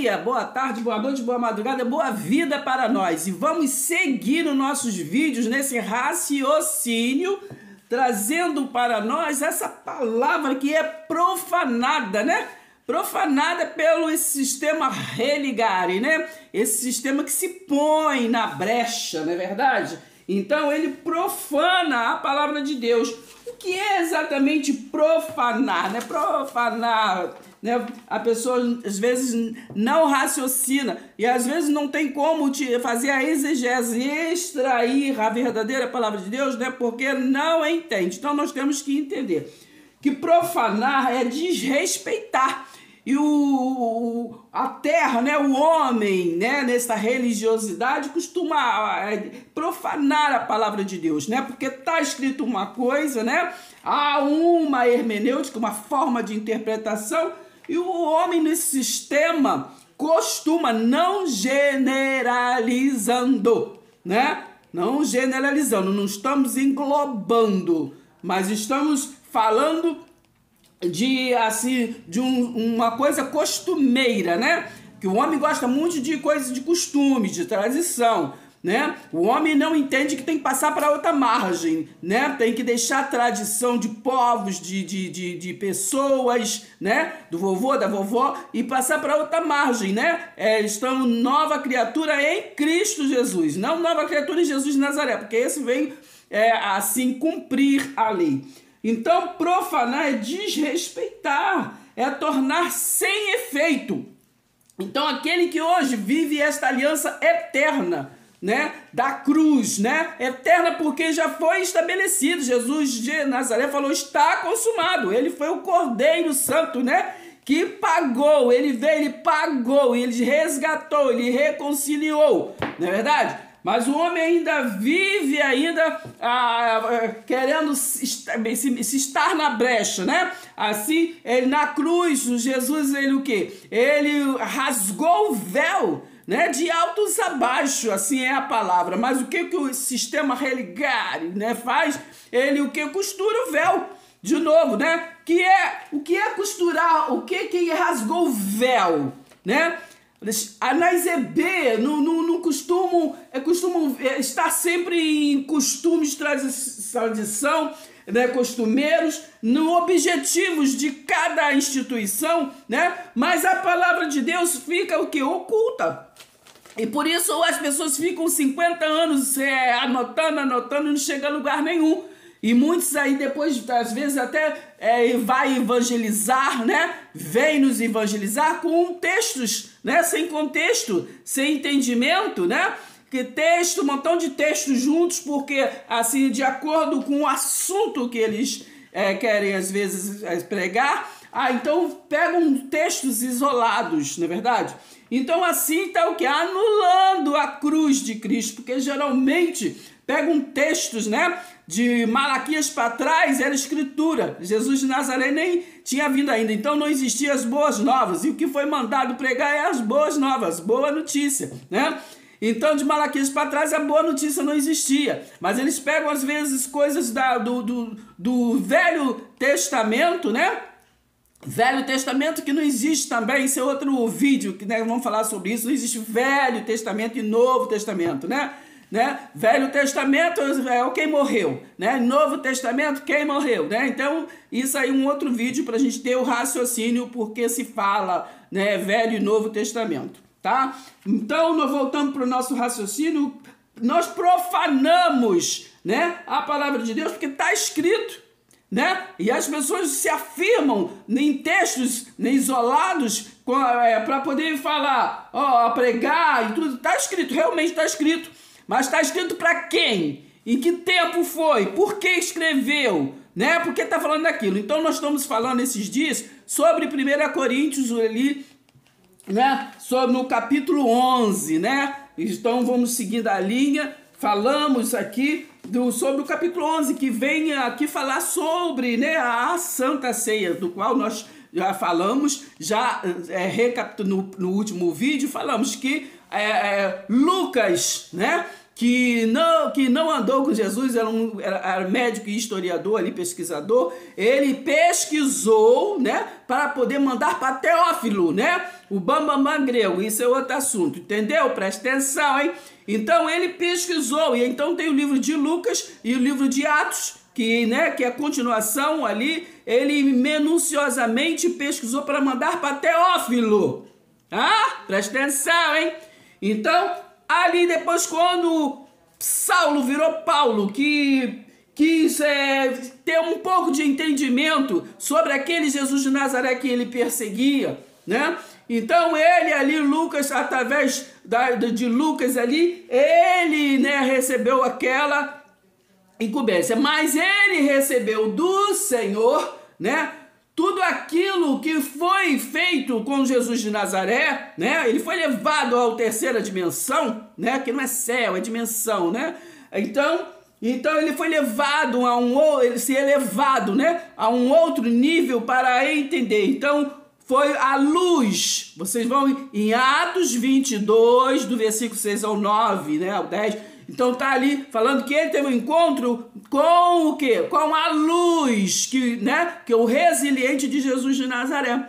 dia, boa tarde, boa noite, boa madrugada, boa vida para nós. E vamos seguir os nossos vídeos nesse raciocínio, trazendo para nós essa palavra que é profanada, né? Profanada pelo esse sistema religare, né? Esse sistema que se põe na brecha, não é verdade? Então ele profana a palavra de Deus. O que é exatamente profanar, né? Profanar, né? A pessoa às vezes não raciocina e às vezes não tem como fazer a exegese, extrair a verdadeira palavra de Deus, né? Porque não entende. Então nós temos que entender que profanar é desrespeitar. E a terra, né, o homem, né, nessa religiosidade costuma profanar a palavra de Deus, né? Porque está escrito uma coisa, né? Há uma hermenêutica, uma forma de interpretação, e o homem nesse sistema costuma, não generalizando, né? Não generalizando, não estamos englobando, mas estamos falando de uma coisa costumeira, né? Que o homem gosta muito de coisas de costume, de tradição, né? O homem não entende que tem que passar para outra margem, né? Tem que deixar a tradição de povos, de pessoas, né? Do vovô, da vovó, e passar para outra margem, né? Estão nova criatura em Cristo Jesus, não nova criatura em Jesus de Nazaré, porque esse vem assim cumprir a lei. Então, profanar é desrespeitar, é tornar sem efeito. Então, aquele que hoje vive esta aliança eterna, né, da cruz, né, eterna porque já foi estabelecido. Jesus de Nazaré falou, está consumado. Ele foi o Cordeiro Santo, né, que pagou. Ele veio, ele pagou, ele resgatou, ele reconciliou, não é verdade? Mas o homem ainda vive querendo se estar na brecha, né? Assim, ele na cruz, Jesus, ele o quê? Ele rasgou o véu, né? De altos a baixo, assim é a palavra. Mas o que o sistema religare, né, faz? Ele o que? Costura o véu. De novo, né? O que é costurar? O que rasgou o véu, né? Nas EB não costumam estar sempre em costumes de tradição, né, costumeiros, no objetivos de cada instituição, né? Mas a palavra de Deus fica o que? Oculta. E por isso as pessoas ficam 50 anos anotando, não chega a lugar nenhum. E muitos aí depois, às vezes, até vai evangelizar, né? Vem nos evangelizar com textos, né? Sem contexto, sem entendimento, né? Que texto, um montão de textos juntos, porque, assim, de acordo com o assunto que eles querem, às vezes, pregar, então pegam textos isolados, não é verdade? Então, assim, está o que? Anulando a cruz de Cristo, porque geralmente pegam textos, né? De Malaquias para trás era escritura. Jesus de Nazaré nem tinha vindo ainda, então não existiam as boas novas. E o que foi mandado pregar é as boas novas, boa notícia, né? Então de Malaquias para trás a boa notícia não existia. Mas eles pegam às vezes coisas do Velho Testamento, né? Velho Testamento que não existe também, esse é outro vídeo que, né, vamos falar sobre isso. Não existe Velho Testamento e Novo Testamento, né? Velho Testamento é quem morreu, né? Novo Testamento, quem morreu, né? Então, isso aí é um outro vídeo para a gente ter o raciocínio porque se fala, né, Velho e Novo Testamento, tá? Então, nós voltamos para o nosso raciocínio, nós profanamos, né, a palavra de Deus porque está escrito, né? E as pessoas se afirmam em textos isolados para poder falar, pregar e tudo. Está escrito, realmente está escrito. Mas está escrito para quem? Em que tempo foi? Por que escreveu? Né? Por que está falando daquilo? Então nós estamos falando esses dias sobre 1 Coríntios ali, né? Sobre no capítulo 11, né? Então vamos seguindo a linha. Falamos aqui sobre o capítulo 11, que vem aqui falar sobre, né, a Santa Ceia, do qual nós já falamos, recapitulando no último vídeo, falamos que Lucas, né, que não andou com Jesus, era médico e historiador ali, pesquisador, ele pesquisou, né, para poder mandar para Teófilo, né, o bambambam grego. Isso é outro assunto, entendeu? Presta atenção, hein? Então ele pesquisou, e então tem o livro de Lucas e o livro de Atos, que é a continuação ali, ele minuciosamente pesquisou para mandar para Teófilo. Ah, presta atenção, hein? Então, ali depois, quando Saulo virou Paulo, que quis ter um pouco de entendimento sobre aquele Jesus de Nazaré que ele perseguia, né? Então ele ali, Lucas, através de Lucas ali, ele, né, recebeu aquela incumbência, mas ele recebeu do Senhor, né, tudo aquilo que foi feito com Jesus de Nazaré, né? Ele foi levado à terceira dimensão, né? Que não é céu, é dimensão, né? Então ele foi levado ele se elevado, né? A um outro nível para entender. Então foi a luz. Vocês vão em Atos 22, do versículo 6 ao 9, né? Ao 10. Então tá ali falando que ele teve um encontro com o quê? Com a luz, que é o resiliente de Jesus de Nazaré.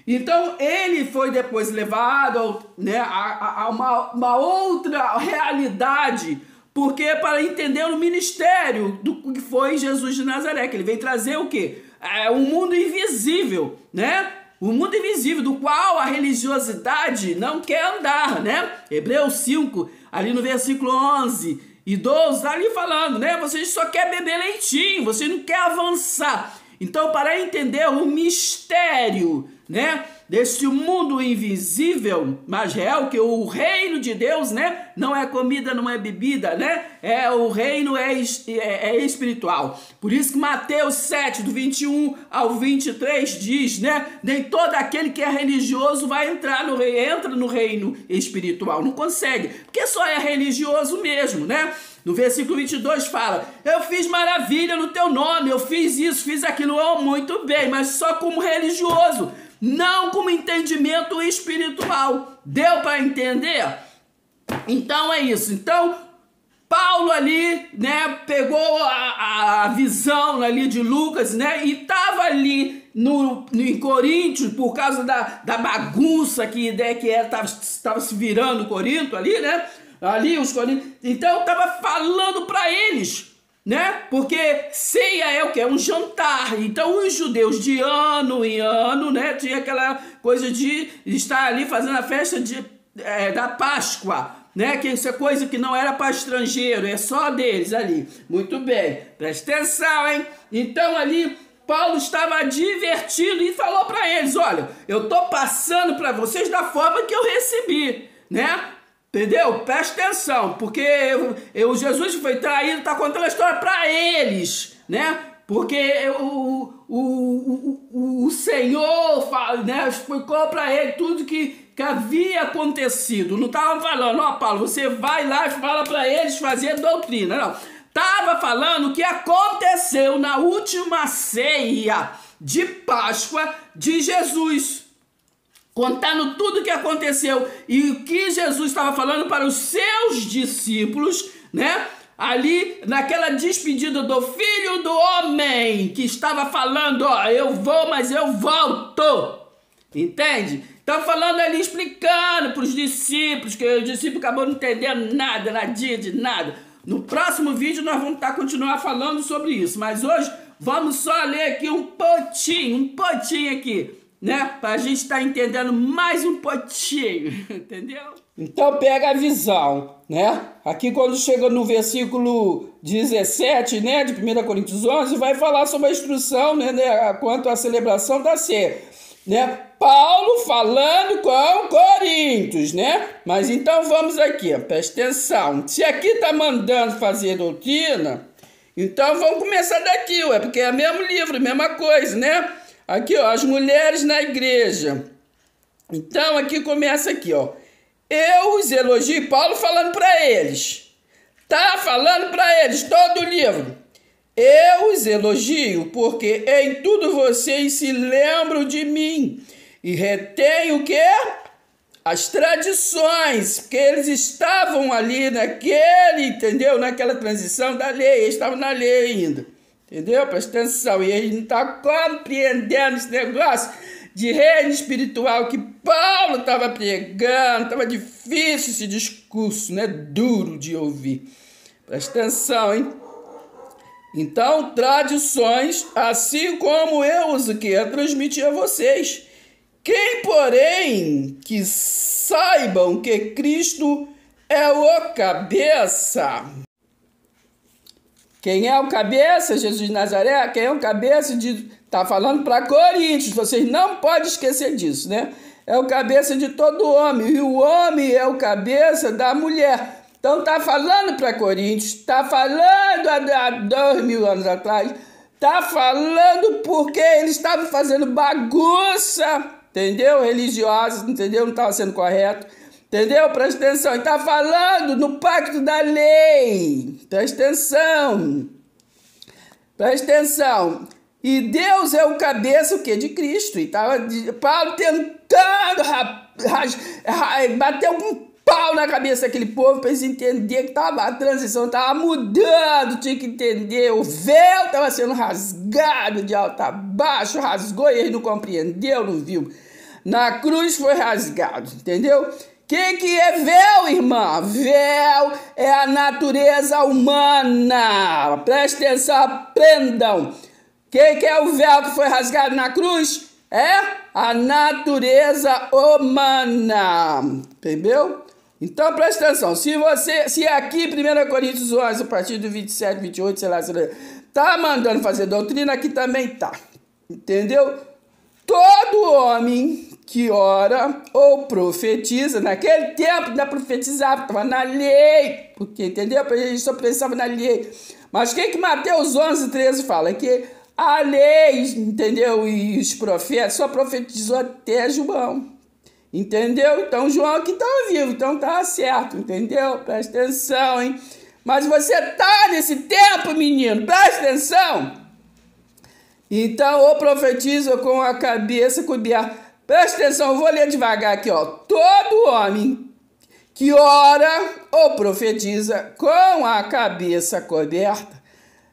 Então ele foi depois levado, né, a uma outra realidade, porque para entender o ministério do que foi Jesus de Nazaré, que ele veio trazer o quê? Um mundo invisível, né? O mundo invisível, do qual a religiosidade não quer andar, né? Hebreus 5, ali no versículo 11 e 12, tá ali falando, né? Você só quer beber leitinho, você não quer avançar. Então, para entender o mistério, né, desse mundo invisível, mas real, que o reino de Deus, né, não é comida, não é bebida, né, o reino é espiritual. Por isso que Mateus 7, do 21 ao 23 diz, né, nem todo aquele que é religioso vai entra no reino espiritual, não consegue, porque só é religioso mesmo, né? No versículo 22 fala, eu fiz maravilha no teu nome, eu fiz isso, fiz aquilo, muito bem, mas só como religioso, não como entendimento espiritual. Deu para entender? Então é isso. Então, Paulo ali, né, pegou a visão ali de Lucas, né, e estava ali em Coríntios, por causa da bagunça que estava se virando Corinto ali, né? Ali os coríntios, então estava falando para eles, né? Porque ceia é o que? É um jantar. Então os judeus de ano em ano, né? Tinha aquela coisa de estar ali fazendo a festa da Páscoa, né? Que isso é coisa que não era para estrangeiro, é só deles ali. Muito bem, presta atenção, hein? Então ali Paulo estava advertindo e falou para eles, olha, eu tô passando para vocês da forma que eu recebi, né? Entendeu? Presta atenção, porque Jesus foi traído, está contando a história para eles, né? Porque o Senhor, né, explicou para ele tudo que havia acontecido. Não estava falando, ó, Paulo, você vai lá e fala para eles fazer doutrina, não. Estava falando o que aconteceu na última ceia de Páscoa de Jesus. Contando tudo o que aconteceu e o que Jesus estava falando para os seus discípulos, né? Ali naquela despedida do Filho do Homem, que estava falando, ó, eu vou, mas eu volto. Entende? Estava falando ali, explicando para os discípulos, que os discípulos acabaram não entendendo nada, nadinha de nada. No próximo vídeo nós vamos continuar falando sobre isso, mas hoje vamos só ler aqui um pontinho aqui, né? Para a gente estar entendendo mais um pouquinho, entendeu? Então pega a visão, né? Aqui quando chega no versículo 17, né, de 1 Coríntios 11, vai falar sobre a instrução, né, quanto à celebração da ceia, né? Paulo falando com Coríntios, né? Mas então vamos aqui, ó, presta atenção. Se aqui está mandando fazer doutrina, então vamos começar daqui, ué, porque é o mesmo livro, a mesma coisa, né? Aqui, ó, as mulheres na igreja. Então, aqui começa aqui, ó. Eu os elogio, Paulo falando para eles. Tá falando para eles, todo o livro. Eu os elogio porque em tudo vocês se lembram de mim. E retém o quê? as tradições, porque eles estavam ali naquele, entendeu? Naquela transição da lei, eles estavam na lei ainda, entendeu? Presta atenção, e eles não estavam compreendendo esse negócio de reino espiritual que Paulo estava pregando. Estava difícil esse discurso, né? Duro de ouvir. Presta atenção, hein? Então, tradições, assim como eu uso que é transmitir a vocês. Quem, porém, que saibam que Cristo é o cabeça. Quem é o cabeça? Jesus de Nazaré. Quem é o cabeça de... Está falando para Coríntios. Vocês não podem esquecer disso, né? É o cabeça de todo homem. E o homem é o cabeça da mulher. Então está falando para Coríntios. Está falando há 2000 anos atrás. Está falando porque eles estavam fazendo bagunça, entendeu? Religiosa, entendeu? Não estava sendo correto, entendeu? Presta atenção. Ele está falando no pacto da lei. Presta atenção. Presta atenção. E Deus é o cabeça, o quê? De Cristo. E estava Paulo tentando bater um pau na cabeça daquele povo para eles entenderem que a transição estava mudando, tinha que entender. O véu estava sendo rasgado de alto a baixo, rasgou e eles não compreenderam, não viu. Na cruz foi rasgado, entendeu? O que é véu, irmã? Véu é a natureza humana. Presta atenção, aprendam. O que é o véu que foi rasgado na cruz? É a natureza humana. Entendeu? Então, presta atenção. Se aqui, 1 Coríntios 11, a partir do 27, 28, sei lá, tá mandando fazer doutrina, aqui também tá. Entendeu? Todo homem que ora ou profetiza, naquele tempo ainda profetizava, estava na lei, porque, entendeu? A gente só pensava na lei. Mas o que Mateus 11, 13 fala? Que a lei, entendeu? E os profetas só profetizou até João, entendeu? Então João aqui estava vivo, então estava certo, entendeu? Presta atenção, hein? Mas você tá nesse tempo, menino, presta atenção. Então, ou profetiza com a cabeça coberta. Presta atenção, eu vou ler devagar aqui, ó. Todo homem que ora ou profetiza com a cabeça coberta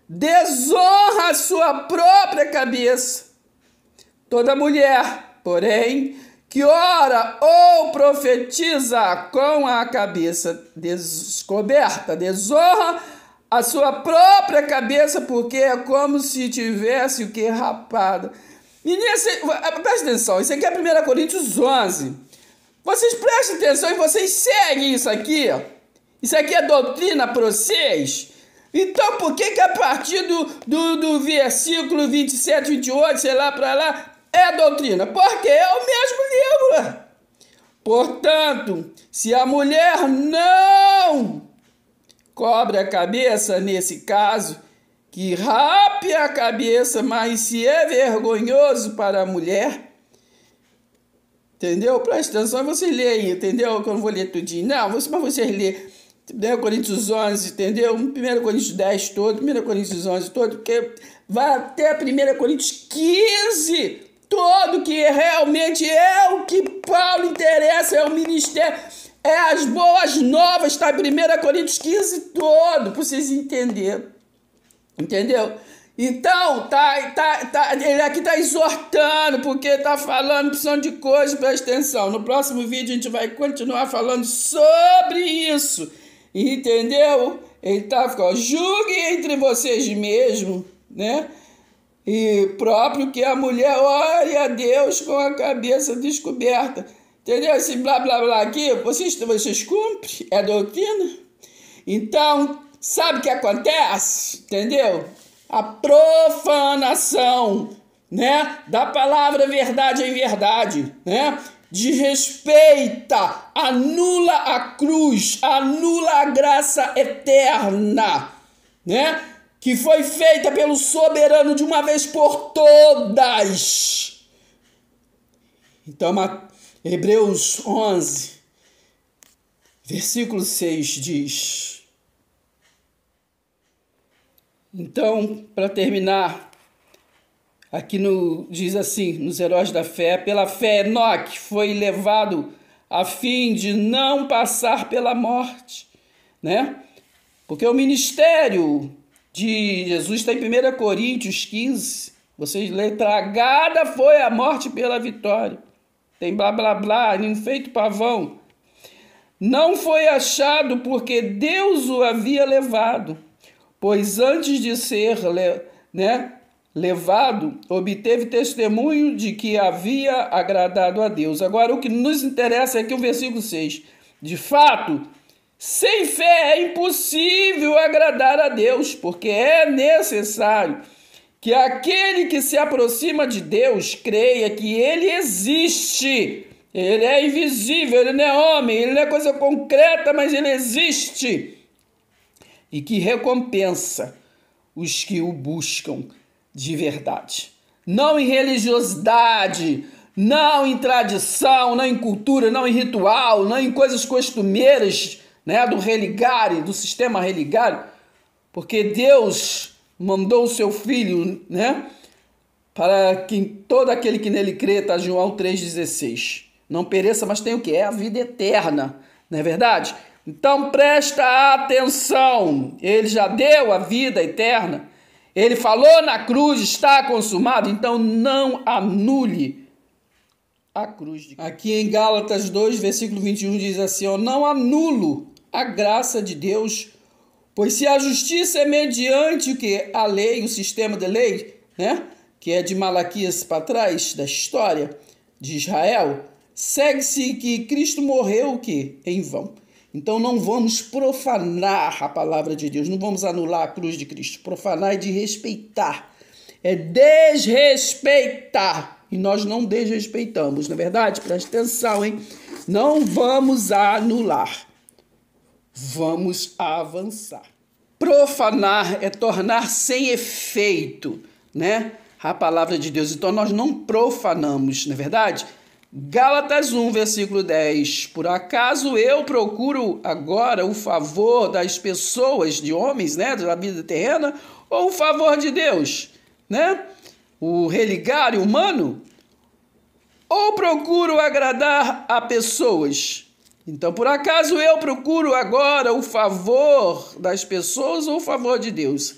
desonra a sua própria cabeça. Toda mulher, porém, que ora ou profetiza com a cabeça descoberta desonra a sua própria cabeça, porque é como se tivesse o que? Rapada. Meninas, presta atenção, isso aqui é 1 Coríntios 11. Vocês prestem atenção e vocês seguem isso aqui. Isso aqui é doutrina para vocês. Então, por que a partir do versículo 27, 28, sei lá para lá, é doutrina? Porque é o mesmo livro. Portanto, se a mulher não cobre a cabeça, nesse caso, que rape a cabeça, mas se é vergonhoso para a mulher, entendeu? Presta atenção, vocês leem, entendeu? Que eu não vou ler tudinho, não, mas vocês lêem 1 Coríntios 11, entendeu? 1 Coríntios 10 todo, 1 Coríntios 11 todo, porque vai até 1 Coríntios 15 todo, que realmente é o que Paulo interessa, é o ministério, é as boas novas, tá? 1 Coríntios 15 todo, para vocês entenderem. Entendeu? Então, ele aqui tá exortando, porque tá falando opção de coisa, presta atenção. No próximo vídeo a gente vai continuar falando sobre isso. Entendeu? Ele tá falando, julguem entre vocês mesmos, né? E próprio que a mulher ore a Deus com a cabeça descoberta. Entendeu? Esse blá blá blá aqui, vocês cumprem? É doutrina? Então, sabe o que acontece? Entendeu? A profanação, né, da palavra verdade em verdade, né? Desrespeita, anula a cruz, anula a graça eterna, né? Que foi feita pelo soberano de uma vez por todas. Então, Hebreus 11, versículo 6 diz... Então, para terminar, aqui diz assim, nos heróis da fé, pela fé Enoque foi levado a fim de não passar pela morte, né? Porque o ministério de Jesus está em 1 Coríntios 15. Vocês lêem, tragada foi a morte pela vitória. Tem blá, blá, blá, nenhum feito pavão. Não foi achado porque Deus o havia levado, pois antes de ser levado, obteve testemunho de que havia agradado a Deus. Agora, o que nos interessa é que o versículo 6, de fato, sem fé é impossível agradar a Deus, porque é necessário que aquele que se aproxima de Deus creia que ele existe. Ele é invisível, ele não é homem, ele não é coisa concreta, mas ele existe. E que recompensa os que o buscam de verdade. Não em religiosidade, não em tradição, não em cultura, não em ritual, não em coisas costumeiras, né, do religário, do sistema religário, porque Deus mandou o seu Filho, né, para que todo aquele que nele crê, está João 3,16. Não pereça, mas tem o que? É a vida eterna, não é verdade? Então presta atenção, ele já deu a vida eterna, ele falou na cruz, está consumado, então não anule a cruz de Cristo. Aqui em Gálatas 2, versículo 21 diz assim, ó, não anulo a graça de Deus, pois se a justiça é mediante o que? A lei, o sistema de lei, né? Que é de Malaquias para trás, da história de Israel, segue-se que Cristo morreu o quê? Em vão. Então não vamos profanar a palavra de Deus, não vamos anular a cruz de Cristo. Profanar é de respeitar, é desrespeitar. E nós não desrespeitamos, não é verdade? Preste atenção, hein? Não vamos anular, vamos avançar. Profanar é tornar sem efeito, né? A palavra de Deus. Então nós não profanamos, não é verdade? Gálatas 1, versículo 10. Por acaso eu procuro agora o favor das pessoas, de homens, né, da vida terrena, ou o favor de Deus, né? O religário humano? Ou procuro agradar a pessoas? Então, por acaso eu procuro agora o favor das pessoas ou o favor de Deus?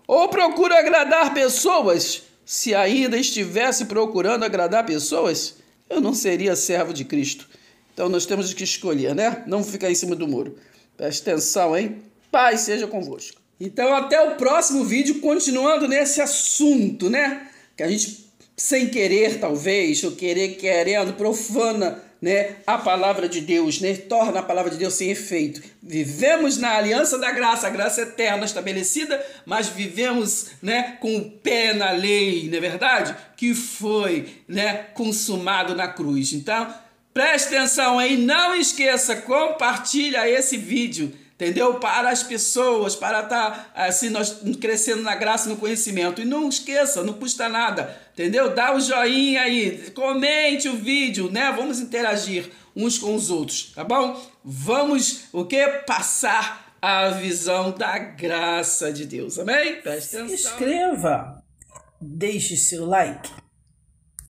Ou procuro agradar pessoas? Se ainda estivesse procurando agradar pessoas, eu não seria servo de Cristo. Então nós temos que escolher, né? Não ficar em cima do muro. Preste atenção, hein? Paz seja convosco. Então até o próximo vídeo, continuando nesse assunto, né? Que a gente, sem querer talvez, ou querendo, profana, né, a palavra de Deus, né? Torna a palavra de Deus sem efeito. Vivemos na aliança da graça, a graça eterna estabelecida, mas vivemos, né, com o pé na lei, não é verdade? Que foi, né, consumado na cruz. Então, preste atenção aí, não esqueça, compartilha esse vídeo, entendeu? Para as pessoas, para estar assim, nós crescendo na graça e no conhecimento. E não esqueça, não custa nada, entendeu? Dá o joinha aí, comente o vídeo, né? Vamos interagir uns com os outros, tá bom? Vamos, o quê? Passar a visão da graça de Deus, amém? Preste atenção. Se inscreva, deixe seu like.